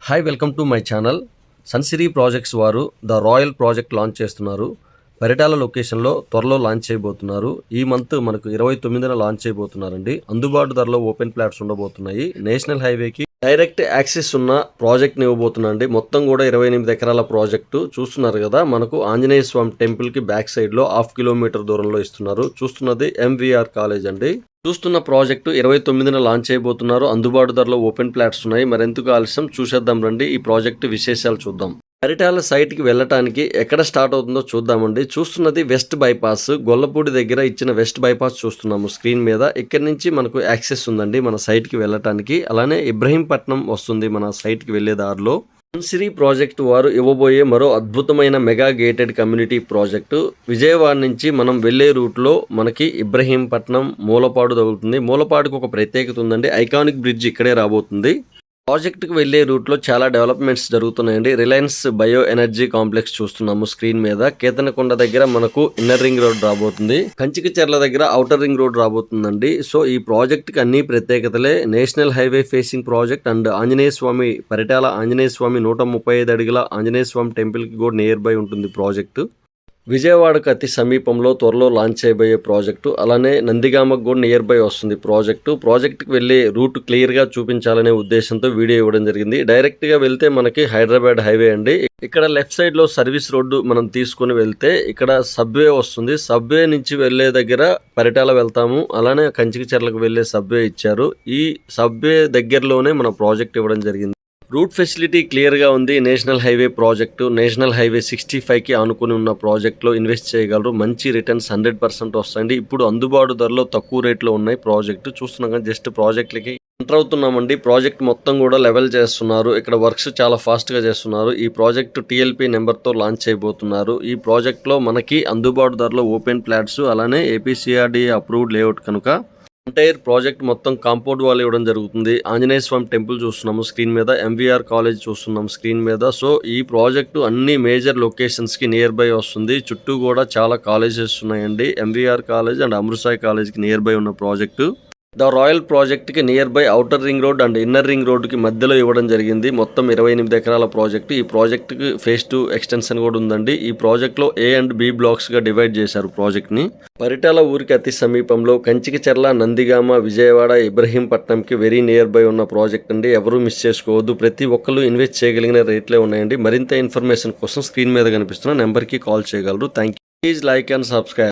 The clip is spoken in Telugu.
Hi welcome to my channel. Sunsiri projects వారు ద రాయల్ ప్రాజెక్ట్ లాంచ్ చేస్తున్నారు. పరిటాల లొకేషన్లో త్వరలో లాంచ్ చేయబోతున్నారు. ఈ మంత్ మనకు 29న లాంచ్ చేయబోతున్నారండి. అందుబాటు ధరలో ఓపెన్ ప్లాట్స్ ఉండబోతున్నాయి. నేషనల్ హైవేకి డైరెక్ట్ యాక్సెస్ ఉన్న ప్రాజెక్ట్ని ఇవ్వబోతున్నాండి. మొత్తం కూడా 28 ఎకరాల ప్రాజెక్టు చూస్తున్నారు కదా. మనకు ఆంజనేయ స్వామి టెంపుల్కి బ్యాక్ సైడ్లో 1/2 కిలోమీటర్ దూరంలో ఇస్తున్నారు. చూస్తున్నది ఎంవీఆర్ కాలేజ్ అండి. చూస్తున్న ప్రాజెక్టు 29న లాంచ్ చేయబోతున్నారు. అందుబాటు ధరలో ఓపెన్ ప్లాట్స్ ఉన్నాయి. మరెందుకు ఆలస్యం, చూసేద్దాం రండి. ఈ ప్రాజెక్టు విశేషాలు చూద్దాం. పరిటాల సైట్కి వెళ్ళటానికి ఎక్కడ స్టార్ట్ అవుతుందో చూద్దామండి. చూస్తున్నది వెస్ట్ బైపాస్, గొల్లపూడి దగ్గర ఇచ్చిన వెస్ట్ బైపాస్ చూస్తున్నాము స్క్రీన్ మీద. ఇక్కడి నుంచి మనకు యాక్సెస్ ఉందండి మన సైట్కి వెళ్ళటానికి. అలానే ఇబ్రహీంపట్నం వస్తుంది మన సైట్కి వెళ్ళే దారిలో. సన్సిరీ ప్రాజెక్టు వారు ఇవ్వబోయే మరో అద్భుతమైన mega gated community project. Vijayawada నుంచి మనం వెళ్లే రూట్లో మనకి ఇబ్రహీంపట్నం, మూలపాడు తగులుతుంది. మూలపాడుకు ఒక ప్రత్యేకత ఉందండి. ఐకానిక్ బ్రిడ్జ్ ఇక్కడే రాబోతుంది. ప్రాజెక్టుకు వెళ్లే రూట్లో చాలా డెవలప్మెంట్స్ జరుగుతున్నాయండి. రిలయన్స్ బయో ఎనర్జీ కాంప్లెక్స్ చూస్తున్నాము స్క్రీన్ మీద. కేతనకొండ దగ్గర మనకు ఇన్నర్ రింగ్ రోడ్ రాబోతుంది. కంచికచర్ల దగ్గర ఔటర్ రింగ్ రోడ్ రాబోతుందండి. సో ఈ ప్రాజెక్టుకి అన్ని ప్రత్యేకతలే. National highway facing project and Anjaneya Swamy, Paritala Anjaneya Swamy 135 అడుగుల ఆంజనేయ స్వామి టెంపుల్కి కూడా నియర్ బై ఉంటుంది ప్రాజెక్టు. విజయవాడకు అతి సమీపంలో త్వరలో లాంచ్ చేయబోయే ప్రాజెక్టు. అలానే నందిగామకు కూడా నియర్ బై వస్తుంది ప్రాజెక్టు. ప్రాజెక్టుకి వెళ్ళే రూట్ క్లియర్గా చూపించాలనే ఉద్దేశంతో వీడియో ఇవ్వడం జరిగింది. డైరెక్ట్గా వెళ్తే మనకి హైదరాబాద్ హైవే అండి. ఇక్కడ లెఫ్ట్ సైడ్లో సర్వీస్ రోడ్డు మనం తీసుకుని వెళ్తే ఇక్కడ సబ్వే వస్తుంది. సబ్వే నుంచి వెళ్ళే దగ్గర పరిటాల వెళ్తాము. అలానే కంచికచర్లకు వెళ్ళే సబ్వే ఇచ్చారు. ఈ సబ్వే దగ్గరలోనే మన ప్రాజెక్ట్ ఇవ్వడం జరిగింది. రూట్ ఫెసిలిటీ క్లియర్గా ఉంది. National highway project, national highway 65కి ఆనుకుని ఉన్న ప్రాజెక్ట్లో ఇన్వెస్ట్ చేయగలరు. మంచి రిటర్న్స్ 100% వస్తాయండి. ఇప్పుడు అందుబాటు ధరలో తక్కువ రేట్లో ఉన్నాయి ప్రాజెక్టు. చూస్తున్నాం కానీ జస్ట్ ప్రాజెక్టులకి ఎంటర్ అవుతున్నామండి. ప్రాజెక్ట్ మొత్తం కూడా లెవెల్ చేస్తున్నారు. ఇక్కడ వర్క్స్ చాలా ఫాస్ట్గా చేస్తున్నారు. ఈ ప్రాజెక్టు TLP నెంబర్తో లాంచ్ చేయబోతున్నారు. ఈ ప్రాజెక్ట్లో మనకి అందుబాటు ధరలో ఓపెన్ ప్లాట్స్, అలానే APCRDA అప్రూవ్డ్ లేఅవుట్ కనుక ఎంటైర్ ప్రాజెక్ట్ మొత్తం కాంపౌండ్ వాల్ ఇవ్వడం జరుగుతుంది. ఆంజనేయ స్వామి టెంపుల్ చూస్తున్నాము స్క్రీన్ మీద. MVR కాలేజ్ చూస్తున్నాం స్క్రీన్ మీద. సో ఈ ప్రాజెక్టు అన్ని మేజర్ లొకేషన్స్కి నియర్ బై వస్తుంది. చుట్టూ కూడా చాలా కాలేజెస్ ఉన్నాయండి. MVR కాలేజ్ అండ్ అమృసాయి కాలేజ్కి నియర్ బై ఉన్న ప్రాజెక్టు. ద రాయల్ ప్రాజెక్ట్కి near by outer ring road and inner ring రోడ్కి మధ్యలో ఇవ్వడం జరిగింది. మొత్తం 28 ఎకరాల ప్రాజెక్టు. ఈ ప్రాజెక్టుకి phase 2 ఎక్స్టెన్షన్ కూడా ఉందండి. ఈ ప్రాజెక్ట్లో A and B బ్లాక్స్గా డివైడ్ చేశారు ప్రాజెక్ట్ని. పరిటాల ఊరికి అతి సమీపంలో కంచికచర్ల, నందిగామ, విజయవాడ, ఇబ్రహీంపట్నంకి వెరీ నియర్ బై ఉన్న ప్రాజెక్ట్ అండి. ఎవరూ మిస్ చేసుకోవద్దు. ప్రతి ఒక్కరు ఇన్వెస్ట్ చేయగలిగిన రేట్లే ఉన్నాయండి. మరింత ఇన్ఫర్మేషన్ కోసం స్క్రీన్ మీద కనిపిస్తున్న నెంబర్కి కాల్ చేయగలరు. Thank you. Please like and subscribe.